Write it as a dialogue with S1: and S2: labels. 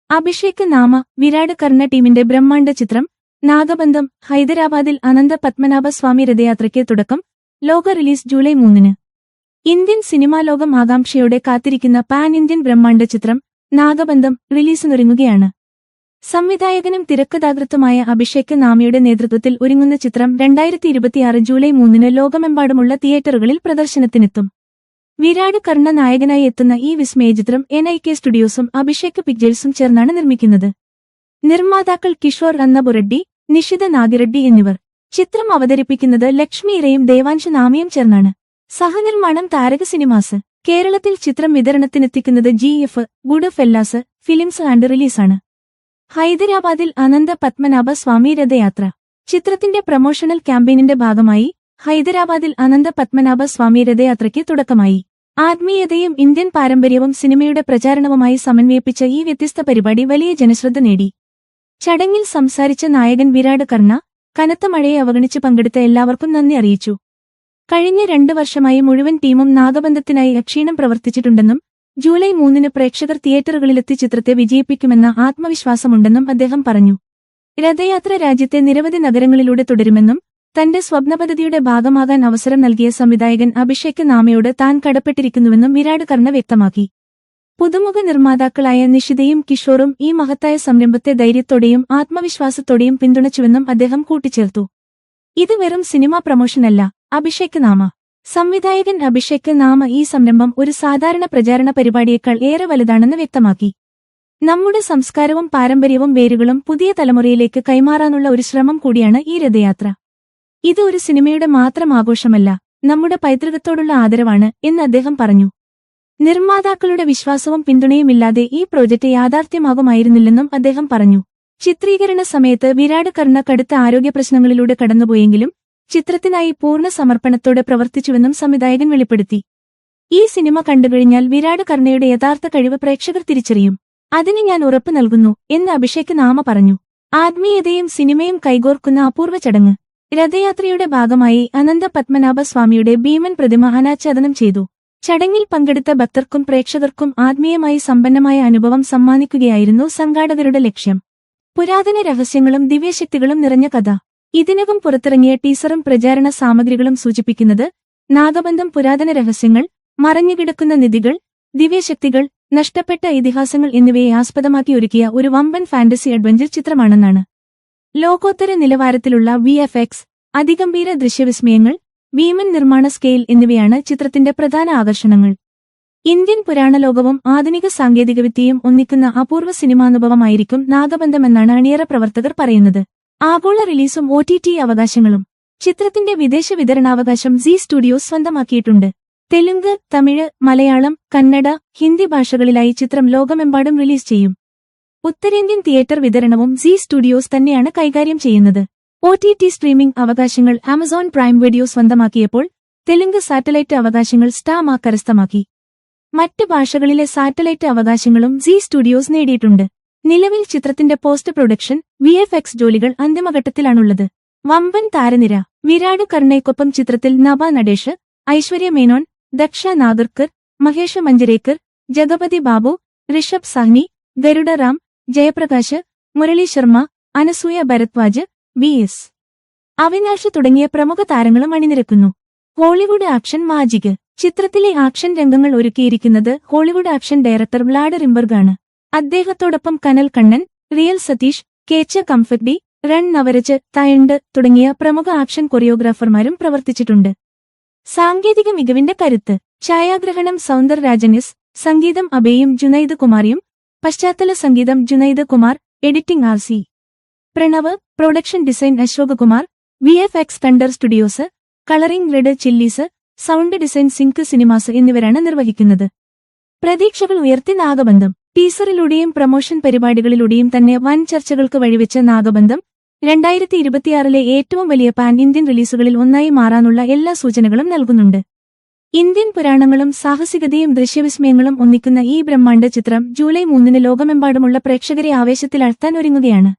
S1: അഭിഷേക് നാമ വിരാട് കർണ ടീമിന്റെ ബ്രഹ്മാണ്ഡ ചിത്രം നാഗബന്ധം ഹൈദരാബാദിൽ അനന്ത പത്മനാഭസ്വാമി രഥയാത്രയ്ക്ക് തുടക്കം. ലോക റിലീസ് ജൂലൈ 3-ന്. ഇന്ത്യൻ സിനിമാ ലോകം ആകാംക്ഷയോടെ കാത്തിരിക്കുന്ന പാൻ ഇന്ത്യൻ ബ്രഹ്മാണ്ഡ ചിത്രം നാഗബന്ധം റിലീസിനൊരുങ്ങുകയാണ്. സംവിധായകനും തിരക്കഥാകൃത്തുമായ അഭിഷേക് നാമയുടെ നേതൃത്വത്തിൽ ഒരുങ്ങുന്ന ചിത്രം 2026 ജൂലൈ 3-ന് ലോകമെമ്പാടുമുള്ള തിയേറ്ററുകളിൽ പ്രദർശനത്തിനെത്തും. വിരാട് കർണ നായകനായി എത്തുന്ന ഈ വിസ്മയചിത്രം NIK സ്റ്റുഡിയോസും അഭിഷേക് പിക്ചേഴ്സും ചേർന്നാണ് നിർമ്മിക്കുന്നത്. നിർമ്മാതാക്കൾ കിഷോർ അന്നപുറെഡ്ഡി, നിഷിത നാഗിറെഡ്ഡി എന്നിവർ. ചിത്രം അവതരിപ്പിക്കുന്നത് ലക്ഷ്മി ഇരയും ദേവാൻഷ് നാമിയും ചേർന്നാണ്. സഹനിർമ്മാണം താരക സിനിമാസ്. കേരളത്തിൽ ചിത്രം വിതരണത്തിനെത്തിക്കുന്നത് GF ഗുഡ് ഫെല്ലാസ് ഫിലിംസ് ആൻഡ് റിലീസാണ്. ഹൈദരാബാദിൽ അനന്ത പത്മനാഭ സ്വാമി രഥയാത്ര. ചിത്രത്തിന്റെ പ്രമോഷണൽ ക്യാമ്പയിനിന്റെ ഭാഗമായി ഹൈദരാബാദിൽ അനന്ത പത്മനാഭ സ്വാമി രഥയാത്രയ്ക്ക് തുടക്കമായി. ആത്മീയതയും ഇന്ത്യൻ പാരമ്പര്യവും സിനിമയുടെ പ്രചാരണവുമായി സമന്വയിപ്പിച്ച ഈ വ്യത്യസ്ത പരിപാടി വലിയ ജനശ്രദ്ധ നേടി. ചടങ്ങിൽ സംസാരിച്ച നായകൻ വിരാട് കർണ, കനത്ത മഴയെ അവഗണിച്ച് പങ്കെടുത്ത എല്ലാവർക്കും നന്ദി അറിയിച്ചു. കഴിഞ്ഞ 2 വർഷമായി മുഴുവൻ ടീമും നാഗബന്ധത്തിനായി അക്ഷീണം പ്രവർത്തിച്ചിട്ടുണ്ടെന്നും ജൂലൈ 3-ന് പ്രേക്ഷകർ തിയേറ്ററുകളിലെത്തി ചിത്രത്തെ വിജയിപ്പിക്കുമെന്ന ആത്മവിശ്വാസമുണ്ടെന്നും അദ്ദേഹം പറഞ്ഞു. രഥയാത്ര രാജ്യത്തെ നിരവധി നഗരങ്ങളിലൂടെ തുടരുമെന്നും തന്റെ സ്വപ്നപദ്ധതിയുടെ ഭാഗമാകാൻ അവസരം നൽകിയ സംവിധായകൻ അഭിഷേക് നാമയോട് താൻ കടപ്പെട്ടിരിക്കുന്നുവെന്നും വിരാട് കർണ വ്യക്തമാക്കി. പുതുമുഖ നിർമ്മാതാക്കളായ നിഷിതയും കിഷോറും ഈ മഹത്തായ സംരംഭത്തെ ധൈര്യത്തോടെയും ആത്മവിശ്വാസത്തോടെയും പിന്തുണച്ചുവെന്നും അദ്ദേഹം കൂട്ടിച്ചേർത്തു. ഇത് വെറും സിനിമാ പ്രമോഷനല്ല. അഭിഷേക് നാമ സംവിധായകൻ അഭിഷേക് നാമ ഈ സംരംഭം ഒരു സാധാരണ പ്രചാരണ പരിപാടിയേക്കാൾ ഏറെ വലുതാണെന്ന് വ്യക്തമാക്കി. നമ്മുടെ സംസ്കാരവും പാരമ്പര്യവും വേരുകളും പുതിയ തലമുറയിലേക്ക് കൈമാറാനുള്ള ഒരു ശ്രമം കൂടിയാണ് ഈ രഥയാത്ര. ഇത് ഒരു സിനിമയുടെ മാത്രം ആഘോഷമല്ല, നമ്മുടെ പൈതൃകത്തോടുള്ള ആദരവാണ് എന്ന് അദ്ദേഹം പറഞ്ഞു. നിർമ്മാതാക്കളുടെ വിശ്വാസവും പിന്തുണയുമില്ലാതെ ഈ പ്രോജക്റ്റ് യാഥാർത്ഥ്യമാകുമായിരുന്നില്ലെന്നും അദ്ദേഹം പറഞ്ഞു. ചിത്രീകരണ സമയത്ത് വിരാട് കർണ കടുത്ത ആരോഗ്യ പ്രശ്നങ്ങളിലൂടെ കടന്നുപോയെങ്കിലും ചിത്രത്തിനായി പൂർണ്ണ സമർപ്പണത്തോടെ പ്രവർത്തിച്ചുവെന്നും സംവിധായകൻ വെളിപ്പെടുത്തി. ഈ സിനിമ കണ്ടുകഴിഞ്ഞാൽ വിരാട് കർണയുടെ യഥാർത്ഥ കഴിവ് പ്രേക്ഷകർ തിരിച്ചറിയും. അതിന് ഞാൻ ഉറപ്പ് നൽകുന്നു എന്ന് അഭിഷേക് നാമ പറഞ്ഞു. ആത്മീയതയും സിനിമയും കൈകോർക്കുന്ന അപൂർവ ചടങ്ങ്. രഥയാത്രയുടെ ഭാഗമായി അനന്ത പത്മനാഭ സ്വാമിയുടെ ഭീമൻ പ്രതിമ അനാച്ഛാദനം ചെയ്തു. ചടങ്ങിൽ പങ്കെടുത്ത ഭക്തർക്കും പ്രേക്ഷകർക്കും ആത്മീയമായി സമ്പന്നമായ അനുഭവം സമ്മാനിക്കുകയായിരുന്നു സംഘാടകരുടെ ലക്ഷ്യം. പുരാതന രഹസ്യങ്ങളും ദിവ്യശക്തികളും നിറഞ്ഞ കഥ. ഇതിനകം പുറത്തിറങ്ങിയ ടീസറും പ്രചാരണ സാമഗ്രികളും സൂചിപ്പിക്കുന്നത് നാഗബന്ധം പുരാതന രഹസ്യങ്ങൾ, മറഞ്ഞുകിടക്കുന്ന നിധികൾ, ദിവ്യശക്തികൾ, നഷ്ടപ്പെട്ട ഇതിഹാസങ്ങൾ എന്നിവയെ ആസ്പദമാക്കി ഒരുക്കിയ ഒരു വമ്പൻ ഫാന്റസി അഡ്വഞ്ചർ ചിത്രമാണെന്നാണ്. ലോകോത്തര നിലവാരത്തിലുള്ള VFX, അതിഗംഭീര ദൃശ്യവിസ്മയങ്ങൾ, ഭീമൻ നിർമ്മാണ സ്കെയിൽ എന്നിവയാണ് ചിത്രത്തിന്റെ പ്രധാന ആകർഷണങ്ങൾ. ഇന്ത്യൻ പുരാണലോകവും ആധുനിക സാങ്കേതികവിദ്യയും ഒന്നിക്കുന്ന അപൂർവ സിനിമാനുഭവമായിരിക്കും നാഗബന്ധമെന്നാണ് അണിയറ പ്രവർത്തകർ പറയുന്നത്. ആഗോള റിലീസും OTT അവകാശങ്ങളും. ചിത്രത്തിന്റെ വിദേശ വിതരണാവകാശം Zee സ്റ്റുഡിയോസ് സ്വന്തമാക്കിയിട്ടുണ്ട്. തെലുങ്ക്, തമിഴ്, മലയാളം, കന്നഡ, ഹിന്ദി ഭാഷകളിലായി ചിത്രം ലോകമെമ്പാടും റിലീസ് ചെയ്യും. ഉത്തരേന്ത്യൻ തിയേറ്റർ വിതരണവും Zee സ്റ്റുഡിയോസ് തന്നെയാണ് കൈകാര്യം ചെയ്യുന്നത്. OTT സ്ട്രീമിംഗ് അവകാശങ്ങൾ ആമസോൺ പ്രൈം വീഡിയോ സ്വന്തമാക്കിയപ്പോൾ തെലുങ്ക് സാറ്റലൈറ്റ് അവകാശങ്ങൾ സ്റ്റാർ മാ കരസ്ഥമാക്കി. മറ്റ് ഭാഷകളിലെ സാറ്റലൈറ്റ് അവകാശങ്ങളും Zee സ്റ്റുഡിയോസ് നേടിയിട്ടുണ്ട്. നിലവിൽ ചിത്രത്തിന്റെ പോസ്റ്റ് പ്രൊഡക്ഷൻ, VFX ജോലികൾ അന്തിമഘട്ടത്തിലാണുള്ളത്. വമ്പൻ താരനിര. വിരാട് കർണയ്ക്കൊപ്പം ചിത്രത്തിൽ നഭ നടേഷ്, ഐശ്വര്യ മേനോൻ, ദക്ഷ നാഗർക്കർ, മഹേഷ് മഞ്ജരേക്കർ, ജഗപതി ബാബു, ഋഷഭ് സാഹ്നി, ഗരുഡ റാം, ജയപ്രകാശ്, മുരളി ശർമ്മ, അനസൂയ ഭരദ്വാജ്, VS അവിനാഷ് തുടങ്ങിയ പ്രമുഖ താരങ്ങളും അണിനിരക്കുന്നു. Hollywood action magic. ചിത്രത്തിലെ ആക്ഷൻ രംഗങ്ങൾ ഒരുക്കിയിരിക്കുന്നത് ഹോളിവുഡ് ആക്ഷൻ ഡയറക്ടർ വ്ലാഡ് റിംബർഗാണ്. അദ്ദേഹത്തോടൊപ്പം Kanal Kannan, real Satheesh, Kecha Khamphakdee, run Navaraj, തയണ്ട് തുടങ്ങിയ പ്രമുഖ ആക്ഷൻ കൊറിയോഗ്രാഫർമാരും പ്രവർത്തിച്ചിട്ടുണ്ട്. സാങ്കേതിക മികവിന്റെ കരുത്ത്. ഛായാഗ്രഹണം സൗന്ദർ രാജനിസ്, സംഗീതം അബേയും ജുനൈദ് കുമാറിയും, പശ്ചാത്തല സംഗീതം Junaid Kumar, editing RC Pranav, production design Ashok Kumar, VFX Thunder Studios, colouring Red Chillies, sound design Sync Cinemas എന്നിവരാണ് നിർവഹിക്കുന്നത്. പ്രതീക്ഷകൾ ഉയർത്തി നാഗബന്ധം. ടീസറിലൂടെയും പ്രമോഷൻ പരിപാടികളിലൂടെയും തന്നെ വൻ ചർച്ചകൾക്ക് വഴിവെച്ച നാഗബന്ധം 2026-ലെ ഏറ്റവും വലിയ പാൻ ഇന്ത്യൻ റിലീസുകളിൽ ഒന്നായി മാറാനുള്ള എല്ലാ സൂചനകളും നൽകുന്നുണ്ട്. ഇന്ത്യൻ പുരാണങ്ങളും സാഹസികതയും ദൃശ്യവിസ്മയങ്ങളും ഒന്നിക്കുന്ന ഈ ബ്രഹ്മാണ്ഡ ചിത്രം ജൂലൈ 3-ന് ലോകമെമ്പാടുമുള്ള പ്രേക്ഷകരെ ആവേശത്തിലാഴ്ത്താൻ ഒരുങ്ങുകയാണ്.